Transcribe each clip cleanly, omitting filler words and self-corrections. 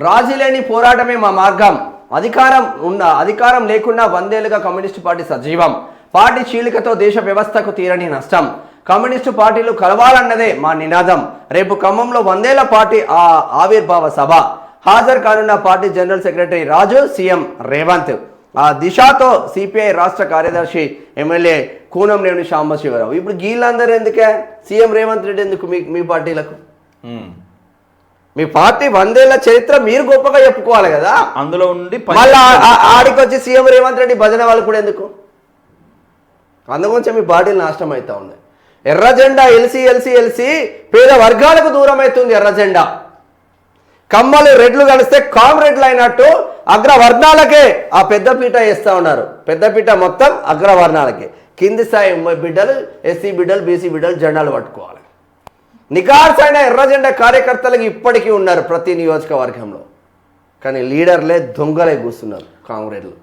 రాజీలేని పోరాటమే మా మార్గం. అధికారం లేకుండా 100 ఏళ్లుగా కమ్యూనిస్టు పార్టీ సజీవం. పార్టీ చీలికతో దేశ వ్యవస్థకు తీరని నష్టం. కమ్యూనిస్టు పార్టీలు కలవాలన్నదే మా నినాదం. రేపు ఖమ్మంలో 100 ఏళ్ల పార్టీ ఆవిర్భావ సభ. హాజరు కానున్న పార్టీ జనరల్ సెక్రటరీ రాజు, సీఎం రేవంత్. ఆ దిశతో సిపిఐ రాష్ట్ర కార్యదర్శి ఎమ్మెల్యే కూనంనేని సాంబశివరావు. ఇప్పుడు వీళ్ళందరూ ఎందుకే సీఎం రేవంత్ రెడ్డి ఎందుకు మీ పార్టీలకు? మీ పార్టీ 100 ఏళ్ల చరిత్ర మీరు గొప్పగా చెప్పుకోవాలి కదా. అందులో ఉండి మళ్ళీ ఆడికి వచ్చి సీఎం రేవంత్ రెడ్డి భజన వాళ్ళు కూడా ఎందుకు? అందుగురించి మీ పార్టీలు నాశనం అవుతా ఉంది. ఎర్ర జెండా ఎల్సి పేద వర్గాలకు దూరం అవుతుంది. ఎర్ర జెండా కమ్మలు రెడ్లు కలిస్తే కామ్రెడ్లు అయినట్టు అగ్రవర్ణాలకే ఆ పెద్దపీట వేస్తూ ఉన్నారు. పెద్దపీట మొత్తం అగ్రవర్ణాలకే. కింది స్థాయి బిడ్డలు, ఎస్సీ బిడ్డలు, బీసీ బిడ్డలు జెండాలు పట్టుకోవాలి. నికార్సైన ఎర్ర జెండా కార్యకర్తలకు ఇప్పటికీ ఉన్నారు ప్రతి నియోజకవర్గంలో. కానీ లీడర్లే దొంగలే కూస్తున్నారు కామ్రేడ్లు.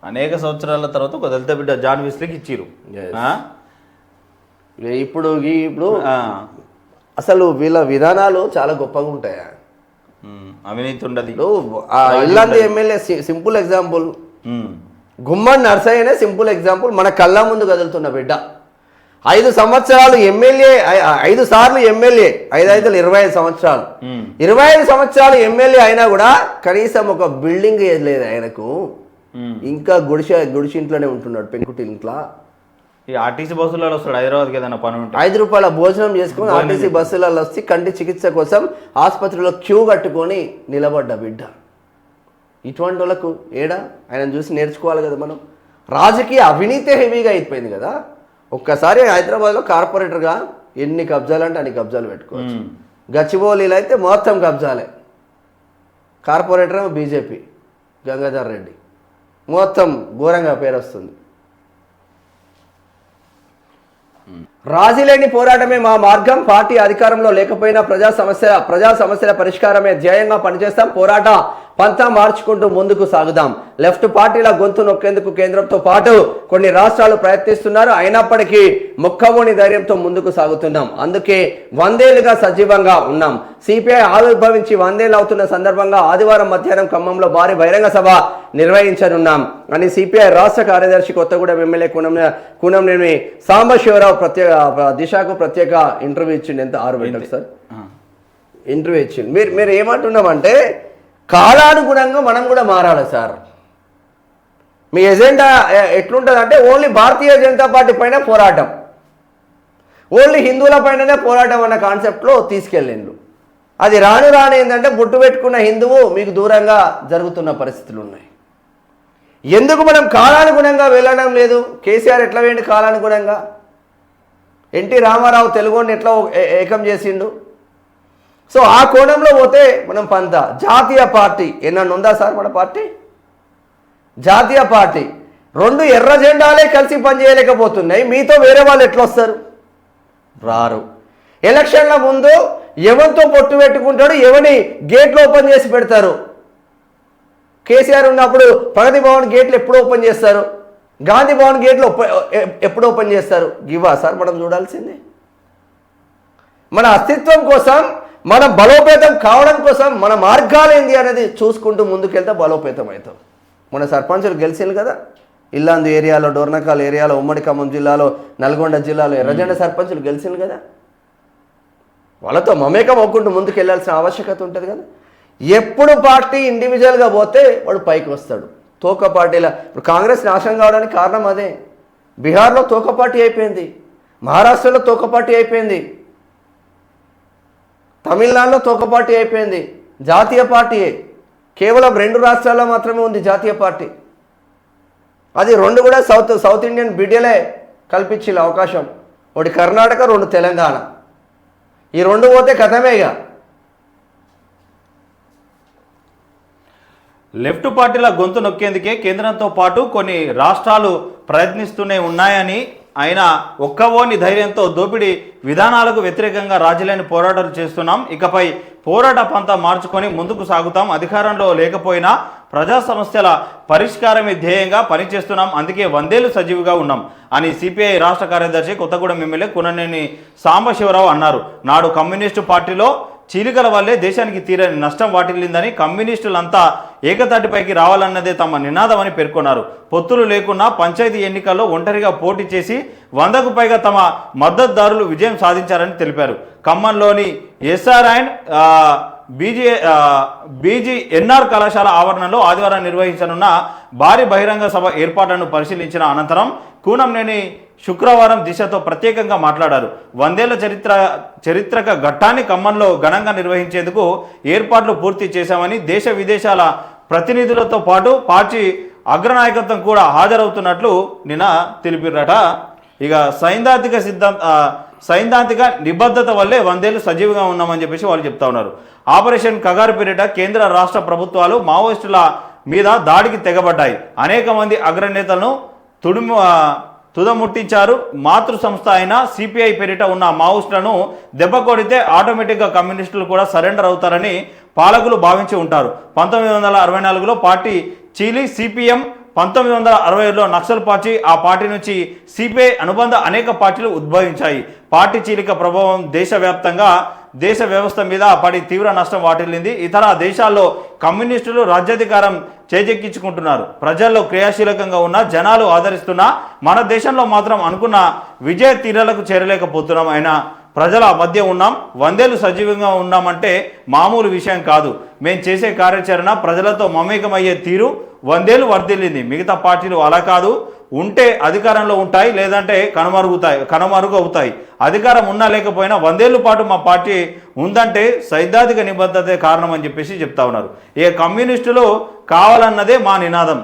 అనేక సంవత్సరాల తర్వాత ఒక దళిత బిడ్డ జాన్ విస్లీకి ఇచ్చిరు. ఇప్పుడు అసలు వీళ్ళ విధానాలు చాలా గొప్పగా ఉంటాయా? అవినీతి ఉండదు. Yellandu MLA simple example. Gummadi నర్సయ్యనే సింపుల్ ఎగ్జాంపుల్. మన కళ్ళ ముందు కదులుతున్న బిడ్డ 5 సంవత్సరాలు ఎమ్మెల్యే, 5 సార్లు ఎమ్మెల్యే, 5 25 సంవత్సరాలు, 25 సంవత్సరాలు ఎమ్మెల్యే అయినా కూడా కనీసం ఒక బిల్డింగ్ లేదు ఆయనకు. ఇంకా గుడిసి ఇంట్లోనే ఉంటున్నాడు, పెంకుటి ఇంట్లో. ఈ ఆర్టీసీ బస్సులలో వస్తాడు హైదరాబాద్కి ఏదైనా పని ఉంటే 5 రూపాయల భోజనం చేసుకుని ఆర్టీసీ బస్సులలో వచ్చి కంటి చికిత్స కోసం ఆసుపత్రిలో క్యూ కట్టుకొని నిలబడ్డ బిడ్డ. ఇటువంటి వాళ్ళకు ఏడా ఆయన చూసి నేర్చుకోవాలి కదా మనం. రాజకీయ అవినీతి హెవీగా అయిపోయింది కదా. ఒక్కసారి హైదరాబాద్లో కార్పొరేటర్గా ఎన్ని కబ్జాలు అంటే అన్ని కబ్జాలు పెట్టుకోవచ్చు. గచ్చిబౌలిలో అయితే మొత్తం కబ్జాలే. కార్పొరేటర్ బీజేపీ గంగాధర్ రెడ్డి, మొత్తం ఘోరంగా పేరు వస్తుంది. రాజీలేని పోరాటమే మా మార్గం. పార్టీ అధికారంలో లేకపోయినా ప్రజా సమస్యల పరిష్కారమే ధ్యేయంగా పనిచేస్తాం. పోరాట పంతా మార్చుకుంటూ ముందుకు సాగుదాం. లెఫ్ట్ పార్టీల గొంతు నొక్కేందుకు కేంద్రంతో పాటు కొన్ని రాష్ట్రాలు ప్రయత్నిస్తున్నారు. అయినప్పటికీ మొక్కవోని ధైర్యంతో ముందుకు సాగుతున్నాం. అందుకే 100 ఏళ్లుగా సజీవంగా ఉన్నాం. సిపిఐ ఆవిర్భవించి 100 ఏళ్ళు అవుతున్న సందర్భంగా ఆదివారం మధ్యాహ్నం ఖమ్మంలో భారీ బహిరంగ సభ నిర్వహించనున్నాం అని సిపిఐ రాష్ట్ర కార్యదర్శి కొత్తగూడెం ఎమ్మెల్యే కూనంనేని సాంబశివరావు దిశకు ప్రత్యేక ఇంటర్వ్యూ ఇచ్చింది. ఎంత 6 గంటలకు సార్ ఇంటర్వ్యూ ఇచ్చింది. మీరు ఏమంటున్నామంటే కాలానుగుణంగా మనం కూడా మారాలి సార్. మీ ఎజెండా ఎట్లుంటుంది అంటే ఓన్లీ భారతీయ జనతా పార్టీ పైన పోరాటం, ఓన్లీ హిందువుల పైననే పోరాటం అన్న కాన్సెప్ట్లో తీసుకెళ్ళిండు. అది రాను ఏంటంటే బొట్టు పెట్టుకున్న హిందువు మీకు దూరంగా జరుగుతున్న పరిస్థితులు ఉన్నాయి. ఎందుకు మనం కాలానుగుణంగా వెళ్ళడం లేదు? కేసీఆర్ ఎట్లా వేయండి కాలానుగుణంగా? ఎన్టీ రామారావు తెలుగుని ఎట్లా ఏకం చేసిండు? సో ఆ కోణంలో పోతే మనం పంత జాతీయ పార్టీ ఏమన్నా ఉందా సార్? మన పార్టీ జాతీయ పార్టీ 2 ఎర్ర జెండాలే కలిసి పనిచేయలేకపోతున్నాయి. మీతో వేరే వాళ్ళు ఎట్లా వస్తారు? రారు. ఎలక్షన్ల ముందు ఎవరితో పొట్టు పెట్టుకుంటాడు, ఎవరిని గేట్లు ఓపెన్ చేసి పెడతారు. కేసీఆర్ ఉన్నప్పుడు ప్రగతి భవన్ గేట్లు ఎప్పుడు ఓపెన్ చేస్తారు? గాంధీ భవన్ గేట్లు ఎప్పుడు ఓపెన్ చేస్తారు? ఇవా సార్ మనం చూడాల్సింది? మన అస్తిత్వం కోసం, మన బలోపేతం కావడం కోసం మన మార్గాలు ఏంది అనేది చూసుకుంటూ ముందుకెళ్తే బలోపేతం అవుతాం. మన సర్పంచులు గెలిచింది కదా. ఇల్లాందు ఏరియాలో, డోర్నకాల్ ఏరియాలో, ఉమ్మడి ఖమ్మం జిల్లాలో, నల్గొండ జిల్లాలో ఎర్రజెండా సర్పంచులు గెలిచింది కదా. వాళ్ళతో మమేకం అవ్వకుండా ముందుకు వెళ్ళాల్సిన ఆవశ్యకత ఉంటుంది కదా. ఎప్పుడు పార్టీ ఇండివిజువల్గా పోతే వాడు పైకి వస్తాడు. తోక పార్టీల ఇప్పుడు కాంగ్రెస్ నాశనం కావడానికి కారణం అదే. బీహార్లో తోక పార్టీ అయిపోయింది, మహారాష్ట్రలో తోక పార్టీ అయిపోయింది, తమిళనాడులో తోక పార్టీ అయిపోయింది. జాతీయ పార్టీయే కేవలం 2 రాష్ట్రాల్లో మాత్రమే ఉంది జాతీయ పార్టీ. అది 2 కూడా సౌత్ ఇండియన్ బిడ్డలే కల్పించిన అవకాశం. ఒకటి కర్ణాటక, 2 తెలంగాణ. ఈ 2 పోతే కథమేగా. లెఫ్ట్ పార్టీల గొంతు నొక్కేందుకే కేంద్రంతో పాటు కొన్ని రాష్ట్రాలు ప్రయత్నిస్తూనే ఉన్నాయని, అయినా ఒక్కవోని ధైర్యంతో దోపిడీ విధానాలకు వ్యతిరేకంగా రాజీలేని పోరాటాలు చేస్తున్నాం. ఇకపై పోరాట పంతా మార్చుకొని ముందుకు సాగుతాం. అధికారంలో లేకపోయినా ప్రజా సమస్యల పరిష్కారమే ధ్యేయంగా పనిచేస్తున్నాం. అందుకే 100 ఏళ్లు సజీవుగా ఉన్నాం అని సిపిఐ రాష్ట్ర కార్యదర్శి కొత్తగూడెం ఎమ్మెల్యే కూనంనేని సాంబశివరావు అన్నారు. నాడు కమ్యూనిస్టు పార్టీలో చీలికల వల్లే దేశానికి తీరని నష్టం వాటిల్లిందని కమ్యూనిస్టులంతా ఏకతాటిపైకి రావాలన్నదే తమ నినాదమని పేర్కొన్నారు. పొత్తులు లేకున్నా పంచాయతీ ఎన్నికల్లో ఒంటరిగా పోటీ చేసి 100కు పైగా తమ మద్దతుదారులు విజయం సాధించారని తెలిపారు. ఖమ్మంలోని ఎస్ఆర్ అండ్ బీజీఎన్ఆర్ కళాశాల ఆవరణలో ఆదివారం నిర్వహించనున్న భారీ బహిరంగ సభ ఏర్పాట్లను పరిశీలించిన అనంతరం కూనంనేని శుక్రవారం దిశతో ప్రత్యేకంగా మాట్లాడారు. 100 ఏళ్ల చరిత్రక ఘట్టాన్ని ఖమ్మంలో ఘనంగా నిర్వహించేందుకు ఏర్పాట్లు పూర్తి చేశామని, దేశ విదేశాల ప్రతినిధులతో పాటు పార్టీ అగ్రనాయకత్వం కూడా హాజరవుతున్నట్లు నిన్న తెలిపారట. ఇక సైద్ధాంతిక నిబద్ధత వల్లే 100 ఏళ్ళు సజీవంగా ఉన్నామని చెప్పేసి వాళ్ళు చెప్తా ఉన్నారు. ఆపరేషన్ కగారు పేరిట కేంద్ర రాష్ట్ర ప్రభుత్వాలు మావోయిస్టుల మీద దాడికి తెగబడ్డాయి. అనేక మంది అగ్రనేతలను తుదముట్టించారు. మాతృ సంస్థ అయిన సిపిఐ పేరిట ఉన్న మావోయిస్టులను దెబ్బ కొడితే ఆటోమేటిక్గా కమ్యూనిస్టులు కూడా సరెండర్ అవుతారని పాలకులు భావించి ఉంటారు. 1964లో పార్టీ చీలి సిపిఎం, 1960లో నక్సల్ పార్టీ, ఆ పార్టీ నుంచి సిపిఐ అనుబంధ అనేక పార్టీలు ఉద్భవించాయి. పార్టీ చీలిక ప్రభావం దేశ వ్యవస్థ మీద పడి తీవ్ర నష్టం వాటిల్లింది. ఇతర దేశాల్లో కమ్యూనిస్టులు రాజ్యాధికారం చేజెక్కించుకుంటున్నారు. ప్రజల్లో క్రియాశీలకంగా ఉన్న జనాలు ఆదరిస్తున్నా మన దేశంలో మాత్రం అనుకున్న విజయ తీరాలకు చేరలేకపోతున్నాం. అయినా ప్రజల మధ్య ఉన్నాం. 100 ఏళ్ళు సజీవంగా ఉన్నామంటే మామూలు విషయం కాదు. మేము చేసే కార్యాచరణ ప్రజలతో మమేకమయ్యే తీరు 100 ఏళ్ళు వర్ధిల్లింది. మిగతా పార్టీలు అలా కాదు. ఉంటే అధికారంలో ఉంటాయి, లేదంటే కనుమరుగు అవుతాయి. అధికారం ఉన్నా లేకపోయినా 100 ఏళ్ళ పాటు మా పార్టీ ఉందంటే సైద్ధాంతిక నిబద్ధతే కారణం అని చెప్పేసి చెప్తా ఉన్నారు. కమ్యూనిస్టులు కావాలన్నదే మా నినాదం.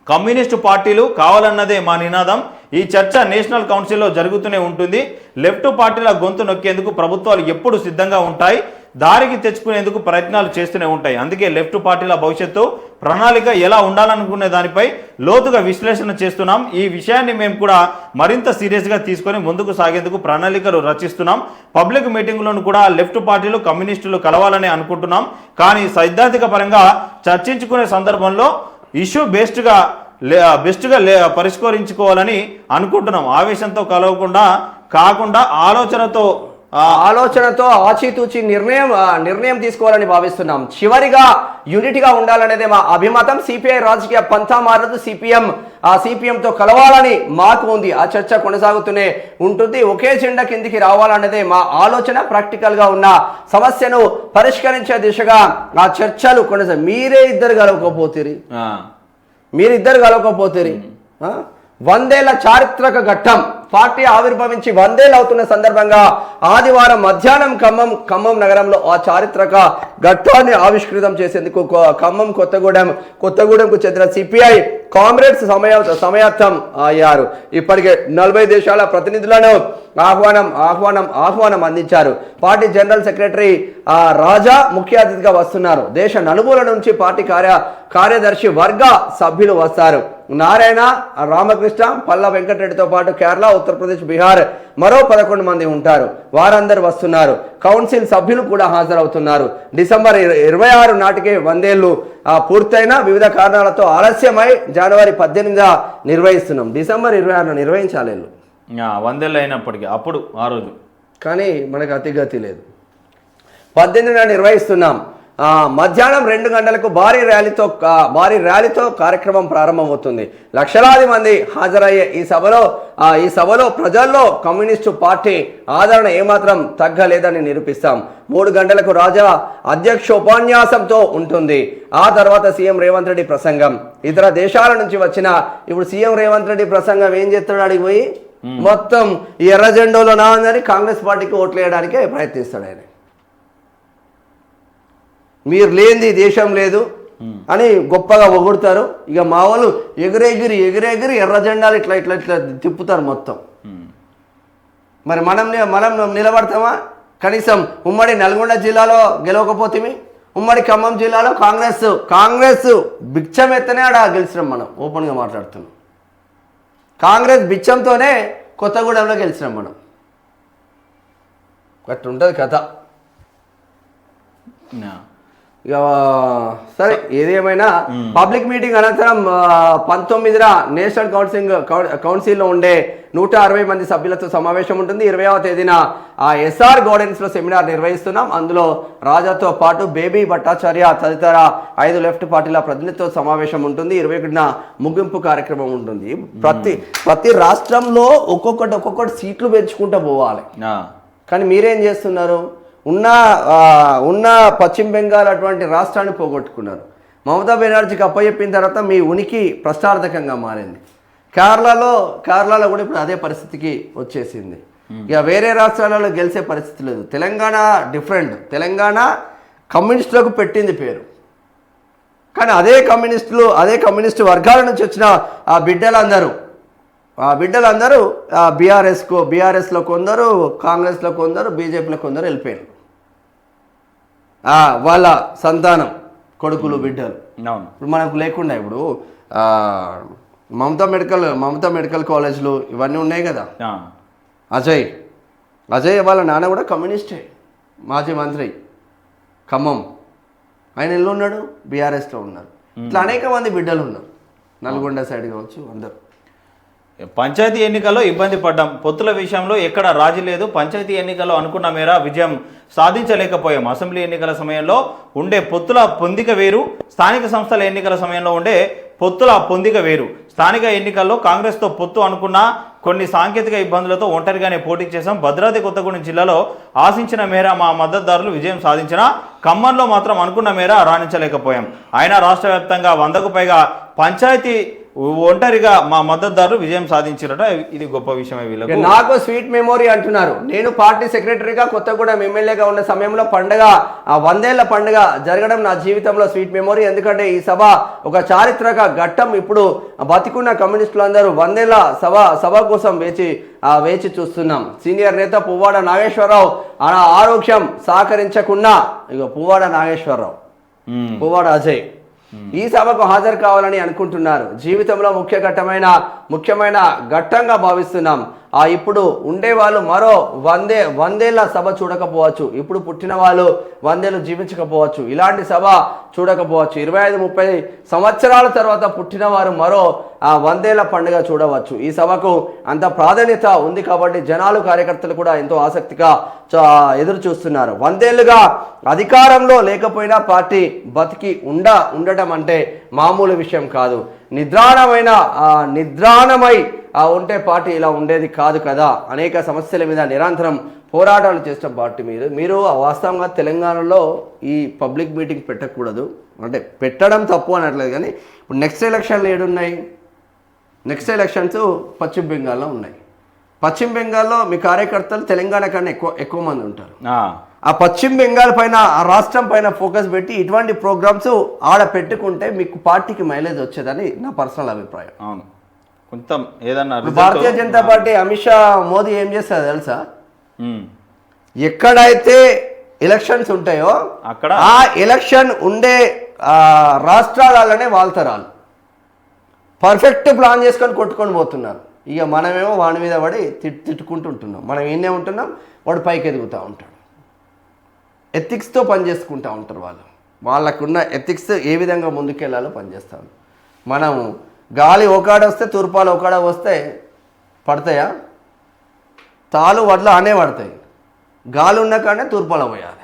కమ్యూనిస్టు పార్టీలు కావాలన్నదే మా నినాదం. ఈ చర్చ నేషనల్ కౌన్సిల్లో జరుగుతూనే ఉంటుంది. లెఫ్ట్ పార్టీల గొంతు నొక్కేందుకు ప్రభుత్వాలు ఎప్పుడు సిద్ధంగా ఉంటాయి, దారికి తెచ్చుకునేందుకు ప్రయత్నాలు చేస్తూనే ఉంటాయి. అందుకే లెఫ్ట్ పార్టీల భవిష్యత్తు ప్రణాళిక ఎలా ఉండాలనుకునే దానిపై లోతుగా విశ్లేషణ చేస్తున్నాం. ఈ విషయాన్ని మేము కూడా మరింత సీరియస్గా తీసుకొని ముందుకు సాగేందుకు ప్రణాళికలు రచిస్తున్నాం. పబ్లిక్ మీటింగ్లను కూడా లెఫ్ట్ పార్టీలు కమ్యూనిస్టులు కలవాలని అనుకుంటున్నాం. కానీ సైద్ధాంతిక పరంగా చర్చించుకునే సందర్భంలో ఇష్యూ బెస్ట్గా పరిష్కరించుకోవాలని అనుకుంటున్నాం. ఆవేశంతో కాకుండా ఆలోచనతో ఆచితూచి నిర్ణయం తీసుకోవాలని భావిస్తున్నాం. చివరిగా యూనిటీగా ఉండాలనేదే మా అభిమతం. సిపిఐ రాజకీయ పంథా మారదు. సిపిఎంతో కలవాలని మాకు ఉంది. ఆ చర్చ కొనసాగుతూనే ఉంటుంది. ఒకే జెండా కిందికి రావాలనేదే మా ఆలోచన. ప్రాక్టికల్గా ఉన్న సమస్యను పరిష్కరించే దిశగా ఆ చర్చలు కొనసాగు. మీరిద్దరు కలవకపోతే 100 ఏళ్ల చారిత్రక ఘట్టం. పార్టీ ఆవిర్భవించి 100 ఏళ్ళు అవుతున్న సందర్భంగా ఆదివారం మధ్యాహ్నం ఖమ్మం నగరంలో ఆ చారిత్రక ఘట్టాన్ని ఆవిష్కృతం చేసేందుకు ఖమ్మం కొత్తగూడెంకు చెందిన సిపిఐ కామ్రేడ్స్ సమాయత్తం అయ్యారు. ఇప్పటికే 40 దేశాల ప్రతినిధులను ఆహ్వానం అందించారు. పార్టీ జనరల్ సెక్రటరీ రాజా ముఖ్య అతిథిగా వస్తున్నారు. దేశ నలుమూల నుంచి పార్టీ కార్యదర్శి వర్గ సభ్యులు వస్తారు. నారాయణ, రామకృష్ణ, పల్ల వెంకటరెడ్డితో పాటు కేరళ, ఉత్తరప్రదేశ్, బీహార్ మరో 11 మంది ఉంటారు. వారందరూ వస్తున్నారు. కౌన్సిల్ సభ్యులు కూడా హాజరవుతున్నారు. డిసెంబర్ 26 నాటికే 100 ఏళ్ళు పూర్తయిన వివిధ కారణాలతో ఆలస్యమై జనవరి 18 నిర్వహిస్తున్నాం. డిసెంబర్ 26 నిర్వహించాలి 100 ఏళ్ళు అయినప్పటికీ అప్పుడు ఆ రోజు. కానీ మనకు అతిగతి లేదు. 18 నిర్వహిస్తున్నాం. మధ్యాహ్నం 2 గంటలకు భారీ ర్యాలీతో కార్యక్రమం ప్రారంభమవుతుంది. లక్షలాది మంది హాజరయ్యే ఈ సభలో ప్రజల్లో కమ్యూనిస్టు పార్టీ ఆదరణ ఏమాత్రం తగ్గలేదని నిరూపిస్తాం. 3 గంటలకు రాజా అధ్యక్షోపన్యాసంతో ఉంటుంది. ఆ తర్వాత సీఎం రేవంత్ రెడ్డి ప్రసంగం. ఇతర దేశాల నుంచి వచ్చిన ఇప్పుడు సీఎం రేవంత్ రెడ్డి ప్రసంగం ఏం చేస్తాడు? అడిగిపోయి మొత్తం ఎర్ర జెండాలో నాందని కాంగ్రెస్ పార్టీకి ఓట్లు వేయడానికే ప్రయత్నిస్తాడు ఆయన. మీరు లేనిది దేశం లేదు అని గొప్పగా పొగుడతారు. ఇక మా వాళ్ళు ఎగిరెగిరి ఎర్ర జెండాలు ఇట్లా తిప్పుతారు మొత్తం. మరి మనం నిలబడతామా? కనీసం ఉమ్మడి నల్గొండ జిల్లాలో గెలవకపోతే ఉమ్మడి ఖమ్మం జిల్లాలో కాంగ్రెస్ బిచ్చం ఎత్తనే ఆడ గెలిచినాం. మనం ఓపెన్గా మాట్లాడుతున్నాం. కాంగ్రెస్ బిచ్చంతోనే కొత్తగూడెంలో గెలిచినాం మనం. అట్లా ఉంటుంది కథ. ఇక సరే ఏదేమైనా పబ్లిక్ మీటింగ్ అనంతరం 19న నేషనల్ కౌన్సిల్లో ఉండే 160 మంది సభ్యులతో సమావేశం ఉంటుంది. 20వ తేదీన ఎస్ఆర్ గార్డెన్స్లో సెమినార్ నిర్వహిస్తున్నాం. అందులో రాజాతో పాటు బేబీ భట్టాచార్య తదితర 5 లెఫ్ట్ పార్టీల ప్రతినిధితో సమావేశం ఉంటుంది. 21న ముగింపు కార్యక్రమం ఉంటుంది. ప్రతి రాష్ట్రంలో ఒక్కొక్కటి సీట్లు పెంచుకుంటూ పోవాలి. కానీ మీరేం చేస్తున్నారు? ఉన్న పశ్చిమ బెంగాల్ అటువంటి రాష్ట్రాన్ని పోగొట్టుకున్నారు. మమతా బెనర్జీకి అప్పచెప్పిన తర్వాత మీ ఉనికి ప్రశ్నార్థకంగా మారింది. కేరళలో కూడా ఇప్పుడు అదే పరిస్థితికి వచ్చేసింది. ఇక వేరే రాష్ట్రాలలో గెలిచే పరిస్థితి లేదు. తెలంగాణ డిఫరెంట్. తెలంగాణ కమ్యూనిస్టులకు పెట్టింది పేరు. కానీ అదే కమ్యూనిస్టు వర్గాల నుంచి వచ్చిన ఆ బిడ్డలందరూ బీఆర్ఎస్లో కొందరు, కాంగ్రెస్లో కొందరు, బీజేపీలో కొందరు వెళ్ళిపోయారు. వాళ్ళ సంతానం కొడుకులు బిడ్డలు ఇప్పుడు మనకు లేకుండా ఇప్పుడు మమతా మెడికల్ కాలేజ్లు ఇవన్నీ ఉన్నాయి కదా. అజయ్ వాళ్ళ నాన్న కూడా కమ్యూనిస్టే, మాజీ మంత్రి, ఖమ్మం. ఆయన ఎల్లు ఉన్నాడు, బీఆర్ఎస్లో ఉన్నారు. ఇట్లా అనేక మంది బిడ్డలు ఉన్నారు. నల్గొండ సైడ్ కావచ్చు అందరు. పంచాయతీ ఎన్నికల్లో ఇబ్బంది పడ్డాం. పొత్తుల విషయంలో ఎక్కడ రాజీ లేదు. పంచాయతీ ఎన్నికల్లో అనుకున్న మేర విజయం సాధించలేకపోయాం. అసెంబ్లీ ఎన్నికల సమయంలో ఉండే పొత్తుల పొందిక వేరు, స్థానిక సంస్థల ఎన్నికల సమయంలో ఉండే పొత్తుల పొందిక వేరు. స్థానిక ఎన్నికల్లో కాంగ్రెస్తో పొత్తు అనుకున్న కొన్ని సాంకేతిక ఇబ్బందులతో ఒంటరిగానే పోటీ చేశాం. భద్రాద్రి కొత్తగూడెం జిల్లాలో ఆశించిన మేర మా మద్దతుదారులు విజయం సాధించిన ఖమ్మంలో మాత్రం అనుకున్న మేర రాణించలేకపోయాం. అయినా రాష్ట్ర వ్యాప్తంగా 100కు పైగా పంచాయతీ ఒంటరిగా మా మద్దతుదారులు విజయం సాధించారట. ఇది గొప్ప విషయమే. వీళ్ళకి నాకు స్వీట్ మెమోరీ అంటున్నారు. నేను పార్టీ సెక్రటరీగా కొత్తగూడెం ఎమ్మెల్యేగా ఉన్న సమయంలో పండుగ 100 ఏళ్ల పండుగ జరగడం నా జీవితంలో స్వీట్ మెమోరీ. ఎందుకంటే ఈ సభ ఒక చారిత్రక ఘట్టం. ఇప్పుడు బతికున్న కమ్యూనిస్టులు అందరూ 100 ఏళ్ల సభ కోసం వేచి చూస్తున్నాం. సీనియర్ నేత పువ్వాడ నాగేశ్వరరావు ఆరోగ్యం సహకరించకున్నా పువ్వాడ నాగేశ్వరరావు, పువ్వాడ అజయ్ ఈ సభకు హాజరు కావాలని అనుకుంటున్నారు. జీవితంలో ముఖ్యమైన ఘట్టంగా భావిస్తున్నాం. ఇప్పుడు ఉండేవాళ్ళు మరో 100 ఏళ్ల సభ చూడకపోవచ్చు. ఇప్పుడు పుట్టిన వాళ్ళు 100 ఏళ్ళు జీవించకపోవచ్చు. ఇలాంటి సభ చూడకపోవచ్చు. 25-30 సంవత్సరాల తర్వాత పుట్టిన వారు మరో 100 ఏళ్ల పండుగ చూడవచ్చు. ఈ సభకు అంత ప్రాధాన్యత ఉంది కాబట్టి జనాలు, కార్యకర్తలు కూడా ఎంతో ఆసక్తిగా ఎదురు చూస్తున్నారు. 100 ఏళ్లుగా అధికారంలో లేకపోయినా పార్టీ బతికి ఉండటం అంటే మామూలు విషయం కాదు. నిద్రాణమై ఉంటే పార్టీ ఇలా ఉండేది కాదు కదా. అనేక సమస్యల మీద నిరంతరం పోరాటాలు చేసిన పార్టీ మీరు వాస్తవంగా తెలంగాణలో ఈ పబ్లిక్ మీటింగ్ పెట్టకూడదు. అంటే పెట్టడం తప్పు అనట్లేదు. కానీ ఇప్పుడు నెక్స్ట్ ఎలక్షన్లు ఏడున్నాయి? నెక్స్ట్ ఎలక్షన్స్ పశ్చిమ బెంగాల్లో ఉన్నాయి. పశ్చిమ బెంగాల్లో మీ కార్యకర్తలు తెలంగాణ కన్నా ఎక్కువ మంది ఉంటారు. ఆ పశ్చిమ బెంగాల్ పైన, ఆ రాష్ట్రం పైన ఫోకస్ పెట్టి ఇటువంటి ప్రోగ్రామ్స్ ఆడ పెట్టుకుంటే మీకు పార్టీకి మైలేజ్ వచ్చేదని నా పర్సనల్ అభిప్రాయం. అవును, కొంచెం ఏదన్నా భారతీయ జనతా పార్టీ, అమిత్ షా, మోదీ ఏం చేస్తారు తెలుసా? ఎక్కడైతే ఎలక్షన్స్ ఉంటాయో అక్కడ ఆ ఎలక్షన్ ఉండే రాష్ట్రాలనే వాళ్తరాలు పర్ఫెక్ట్ ప్లాన్ చేసుకొని కొట్టుకొని పోతున్నారు. ఇక మనమేమో వాడి మీద పడి తిట్టుకుంటుంటున్నాం. మనం ఏనే ఉంటున్నాం, వాడు పైకి ఎదుగుతూ ఉంటాడు. ఎథిక్స్తో పనిచేసుకుంటూ ఉంటారు వాళ్ళకున్న ఎథిక్స్ ఏ విధంగా ముందుకెళ్ళాలో పనిచేస్తాను. మనం గాలి ఒకడ వస్తే తూర్పాలు ఒకడ వస్తే పడతాయా? తాలు వడ్లు అనే పడతాయి. గాలి ఉన్న కాడనే తూర్పాలు పోయాలి.